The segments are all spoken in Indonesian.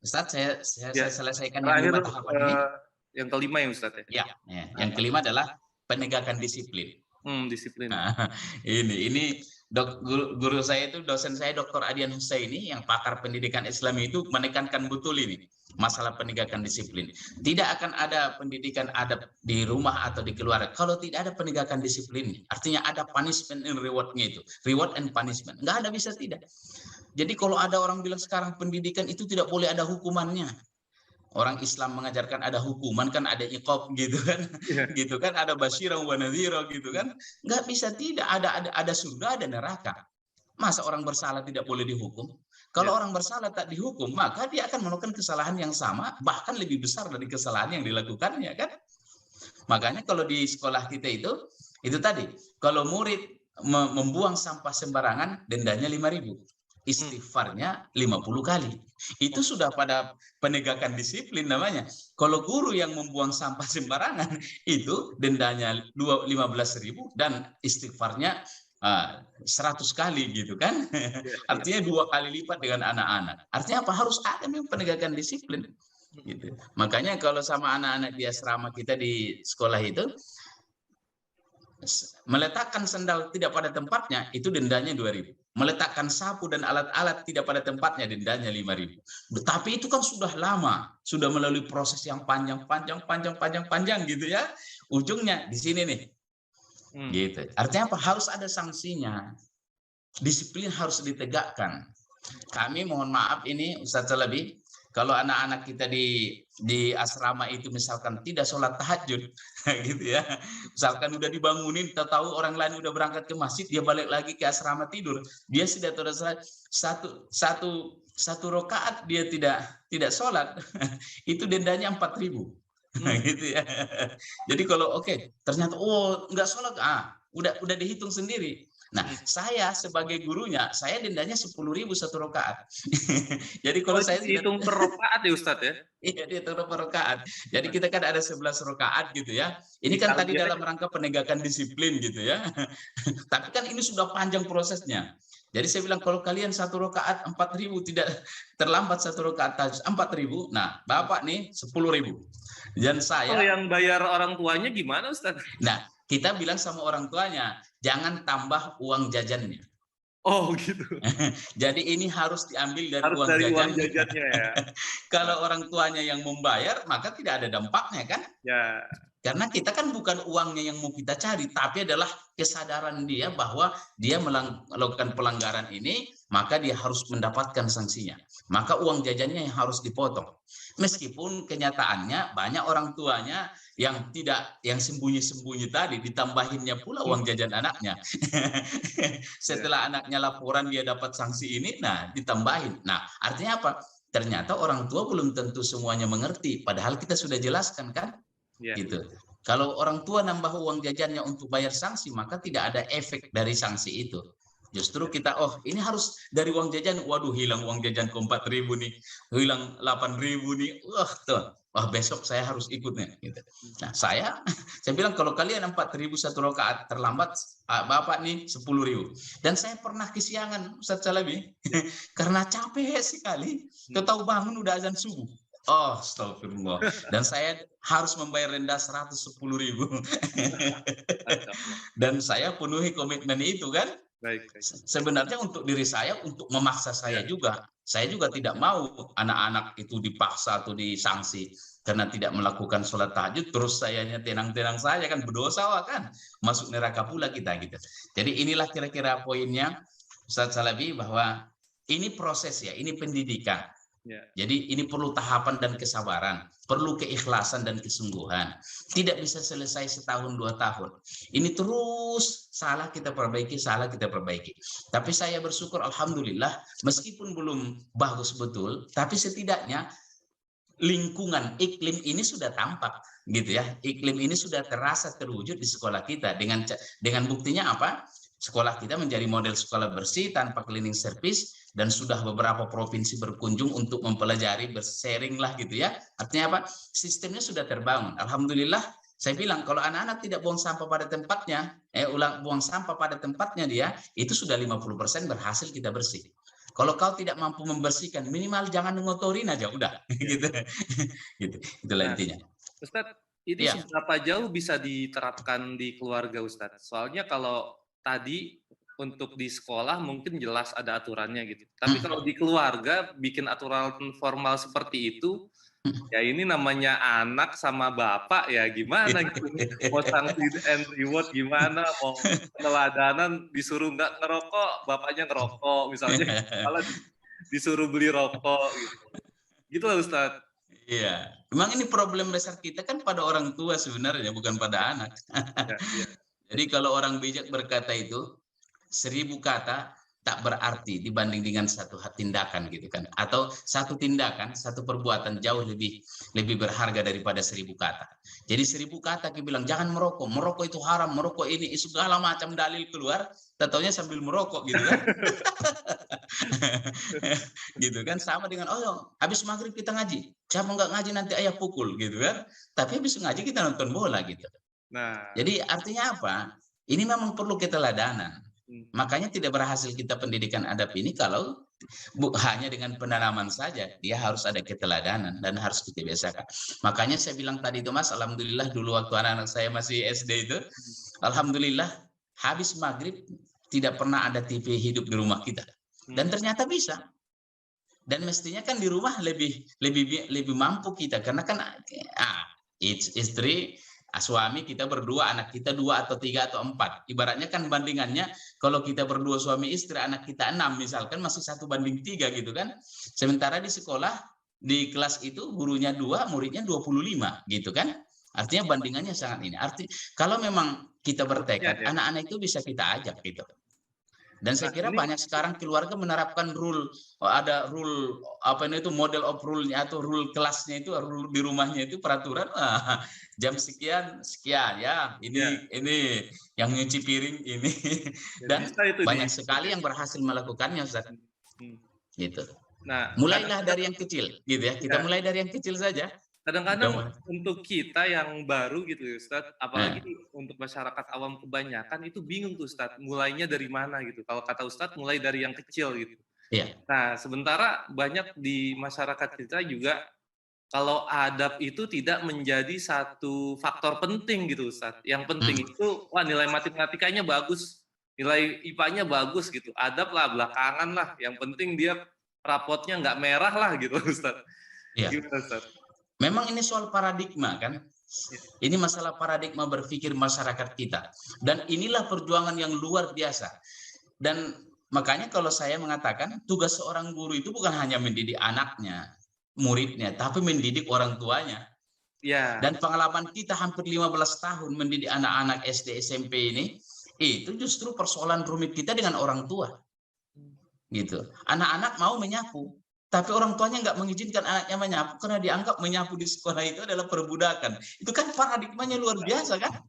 Ustadz, saya Ya, selesaikan yang terakhir 5 tahapan ini. yang kelima ya Ustadz ya? Ya, yang kelima adalah penegakan disiplin. Disiplin. Nah, ini guru saya itu, dosen saya Dr. Adian Husaini yang pakar pendidikan Islam itu menekankan betul ini masalah penegakan disiplin. Tidak akan ada pendidikan adab di rumah atau di keluarga kalau tidak ada penegakan disiplin. Artinya ada punishment and reward-nya itu, reward and punishment. Nggak ada, bisa tidak. Jadi kalau ada orang bilang sekarang pendidikan itu tidak boleh ada hukumannya. Orang Islam mengajarkan ada hukuman, kan ada iqab gitu kan, Yeah. gitu kan, ada basyirah wa nadhira gitu kan. Nggak bisa tidak, ada surga, ada neraka. Masa orang bersalah tidak boleh dihukum? Kalau orang bersalah tak dihukum, maka dia akan melakukan kesalahan yang sama, bahkan lebih besar dari kesalahan yang dilakukannya kan. Makanya kalau di sekolah kita itu tadi, kalau murid membuang sampah sembarangan, dendanya 5.000. Istighfarnya 50 kali. Itu sudah pada penegakan disiplin namanya. Kalau guru yang membuang sampah sembarangan, itu dendanya 15.000 dan istighfarnya 100 kali gitu kan. Artinya 2 kali lipat dengan anak-anak. Artinya apa? Harus ada penegakan disiplin. Gitu. Makanya kalau sama anak-anak di asrama kita di sekolah itu, meletakkan sendal tidak pada tempatnya itu dendanya 2.000. Meletakkan sapu dan alat-alat tidak pada tempatnya dendanya 5.000. Tapi itu kan sudah lama, sudah melalui proses yang panjang gitu ya. Ujungnya di sini nih. Gitu. Artinya apa? Harus ada sanksinya. Disiplin harus ditegakkan. Kami mohon maaf ini Ustadz Salabi, kalau anak-anak kita di asrama itu misalkan tidak sholat tahajud, gitu ya, misalkan udah dibangunin, tahu orang lain udah berangkat ke masjid, dia balik lagi ke asrama tidur, dia sudah satu rakaat dia tidak sholat, itu dendanya 4.000, gitu ya. Jadi kalau ternyata nggak sholat, udah dihitung sendiri. Nah, saya sebagai gurunya, saya dendanya 10.000 satu rakaat. Jadi kalau saya dihitung per rakaat ya Ustadz ya? Iya, dihitung per rakaat. Jadi kita kan ada 11 rakaat gitu ya. Ini kan tadi dalam rangka penegakan disiplin gitu ya. Tapi kan ini sudah panjang prosesnya. Jadi saya bilang kalau kalian satu rakaat 4.000 tidak terlambat satu rakaat 4.000, nah Bapak nih 10.000. Dan saya. Kalau yang bayar orang tuanya gimana Ustadz? Nah, kita bilang sama orang tuanya, jangan tambah uang jajannya. Oh gitu. Jadi ini harus diambil dari uang jajannya ya. Kalau orang tuanya yang membayar, maka tidak ada dampaknya kan? Ya. Karena kita kan bukan uangnya yang mau kita cari, tapi adalah kesadaran dia bahwa dia melakukan pelanggaran ini, maka dia harus mendapatkan sanksinya. Maka uang jajannya yang harus dipotong. Meskipun kenyataannya banyak orang tuanya yang sembunyi-sembunyi tadi, ditambahinnya pula uang jajan anaknya. Setelah anaknya laporan dia dapat sanksi ini, nah ditambahin. Nah, artinya apa? Ternyata orang tua belum tentu semuanya mengerti, padahal kita sudah jelaskan kan? Gitu. Kalau orang tua nambah uang jajannya untuk bayar sanksi, maka tidak ada efek dari sanksi itu. Justru kita, ini harus dari uang jajan, waduh hilang uang jajan ke 4.000 nih, hilang 8.000 nih, besok saya harus ikut nih. Gitu. Nah saya bilang kalau kalian 4.000 satu rakaat terlambat, Bapak nih 10.000. Dan saya pernah kesiangan Ustadz Salabi, karena capek sekali, tahu bangun udah azan subuh. Astagfirullah. Dan saya harus membayar denda 110.000. Dan saya penuhi komitmen itu kan. Baik. Sebenarnya untuk diri saya, untuk memaksa saya juga. Saya juga tidak mau anak-anak itu dipaksa atau disanksi karena tidak melakukan sholat tahajud. Terus sayanya tenang-tenang saja kan, berdosa kan. Masuk neraka pula kita gitu. Jadi inilah kira-kira poinnya Ustadz Salabi, bahwa ini proses ya, ini pendidikan. Jadi ini perlu tahapan dan kesabaran, perlu keikhlasan dan kesungguhan. Tidak bisa selesai setahun 2 tahun. Ini terus salah kita perbaiki, salah kita perbaiki. Tapi saya bersyukur alhamdulillah, meskipun belum bagus betul, tapi setidaknya lingkungan iklim ini sudah tampak gitu ya. Iklim ini sudah terasa terwujud di sekolah kita dengan buktinya apa? Sekolah kita menjadi model sekolah bersih tanpa cleaning service, dan sudah beberapa provinsi berkunjung untuk mempelajari, bersharing lah gitu ya. Artinya apa? Sistemnya sudah terbangun. Alhamdulillah, saya bilang kalau anak-anak tidak buang sampah pada tempatnya, buang sampah pada tempatnya dia, itu sudah 50% berhasil kita bersih. Kalau kau tidak mampu membersihkan, minimal jangan ngotorin aja, udah. Iya. Gitu. Gitu. Itulah Nah, intinya. Ustadz, ini Iya. seberapa jauh bisa diterapkan di keluarga Ustadz? Soalnya kalau tadi untuk di sekolah mungkin jelas ada aturannya gitu. Tapi kalau di keluarga bikin aturan formal seperti itu, ya ini namanya anak sama bapak ya gimana gitu. Mau sanksi and reward gimana, mau peneladanan disuruh nggak ngerokok, bapaknya ngerokok misalnya, malah disuruh beli rokok gitu. Gitu lah Ustadz. Iya. Memang ini problem besar kita kan pada orang tua sebenarnya, bukan pada anak. Ya, ya. Jadi kalau orang bijak berkata itu, 1000 kata tak berarti dibanding dengan satu tindakan gitu kan, atau satu tindakan, satu perbuatan jauh lebih berharga daripada 1000 kata. Jadi 1000 kata kita bilang jangan merokok, merokok itu haram, merokok ini segala macam dalil keluar, taunya sambil merokok gitu kan. Gitu kan, sama dengan habis maghrib kita ngaji, siapa nggak ngaji nanti ayah pukul gitu kan, tapi habis ngaji kita nonton bola gitu. Nah, Jadi artinya apa? Ini memang perlu keteladanan. Makanya tidak berhasil kita pendidikan adab ini kalau hanya dengan penanaman saja. Dia harus ada keteladanan dan harus kita biasakan. Makanya saya bilang tadi itu Mas, alhamdulillah dulu waktu anak-anak saya masih SD itu, alhamdulillah habis maghrib tidak pernah ada TV hidup di rumah kita. Dan ternyata bisa. Dan mestinya kan di rumah lebih mampu kita karena kan istri, suami kita berdua, anak kita 2 atau 3 atau 4. Ibaratnya kan bandingannya kalau kita berdua suami istri, anak kita 6 misalkan masih 1:3 gitu kan. Sementara di sekolah di kelas itu gurunya 2, muridnya 25 gitu kan. Artinya bandingannya sangat ini. Kalau memang kita bertekad, anak-anak itu bisa kita ajak gitu. Dan saya kira banyak sekarang keluarga menerapkan ada rule model of rule-nya atau rule kelasnya itu, rule di rumahnya itu peraturan jam sekian ya, ini yang nyuci piring ini. Dan banyak sekali yang berhasil melakukannya Ustaz. Gitu. Nah, mulailah dari yang kecil gitu ya. Kita mulai dari yang kecil saja. Kadang-kadang untuk kita yang baru gitu ya Ustadz, apalagi untuk masyarakat awam kebanyakan itu bingung tuh Ustadz, mulainya dari mana gitu. Kalau kata Ustadz mulai dari yang kecil gitu. Iya. Nah, sementara banyak di masyarakat kita juga kalau adab itu tidak menjadi satu faktor penting gitu Ustadz. Yang penting itu nilai matematikanya bagus, nilai IPA-nya bagus gitu. Adab lah belakangan lah, yang penting dia rapotnya nggak merah lah gitu Ustadz. Iya. Gimana Ustadz? Memang ini soal paradigma kan. Ini masalah paradigma berpikir masyarakat kita. Dan inilah perjuangan yang luar biasa. Dan makanya kalau saya mengatakan tugas seorang guru itu bukan hanya mendidik anaknya, muridnya, tapi mendidik orang tuanya. Ya. Dan pengalaman kita hampir 15 tahun mendidik anak-anak SD SMP ini, itu justru persoalan rumit kita dengan orang tua. Gitu. Anak-anak mau menyapu, tapi orang tuanya nggak mengizinkan anaknya menyapu karena dianggap menyapu di sekolah itu adalah perbudakan. Itu kan paradigmanya luar biasa kan?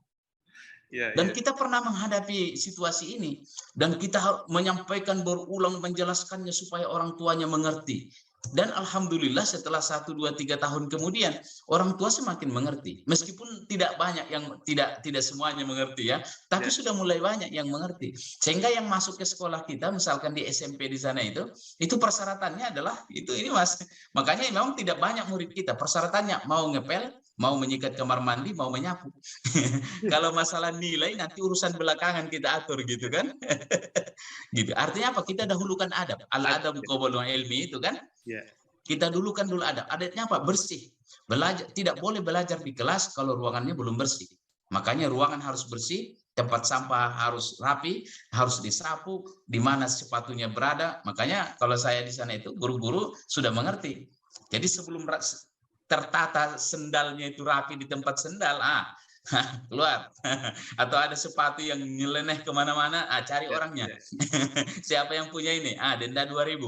Dan kita pernah menghadapi situasi ini. Dan kita harus menyampaikan berulang, menjelaskannya supaya orang tuanya mengerti. Dan alhamdulillah setelah 1, 2, 3 tahun kemudian orang tua semakin mengerti. Meskipun tidak banyak yang tidak semuanya mengerti ya, tapi sudah mulai banyak yang mengerti. Sehingga yang masuk ke sekolah kita misalkan di SMP di sana itu persyaratannya adalah ini Mas. Makanya memang tidak banyak murid kita persyaratannya mau ngepel, mau menyikat kamar mandi, mau menyapu. Kalau masalah nilai nanti urusan belakangan kita atur gitu kan. Gitu. Artinya apa? Kita dahulukan adab. Al-adab qablul ilmi itu kan. Kita dulukan dulu adab. Adabnya apa? Bersih. Belajar, tidak boleh belajar di kelas kalau ruangannya belum bersih. Makanya ruangan harus bersih, tempat sampah harus rapi, harus disapu, di mana sepatunya berada. Makanya kalau saya di sana itu guru-guru sudah mengerti. Jadi sebelum tertata sendalnya itu rapi di tempat sendal, keluar. Atau ada sepatu yang nyeleneh kemana-mana, cari orangnya. Siapa yang punya ini? Denda 2.000.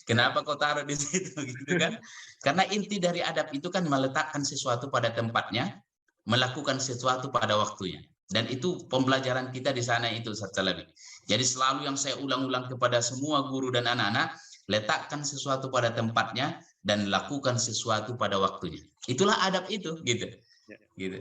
Kenapa kau taruh di situ? Gitu kan? Karena inti dari adab itu kan meletakkan sesuatu pada tempatnya, melakukan sesuatu pada waktunya. Dan itu pembelajaran kita di sana itu Salabi. Jadi selalu yang saya ulang-ulang kepada semua guru dan anak-anak, letakkan sesuatu pada tempatnya dan lakukan sesuatu pada waktunya. Itulah adab itu, gitu. Gitu.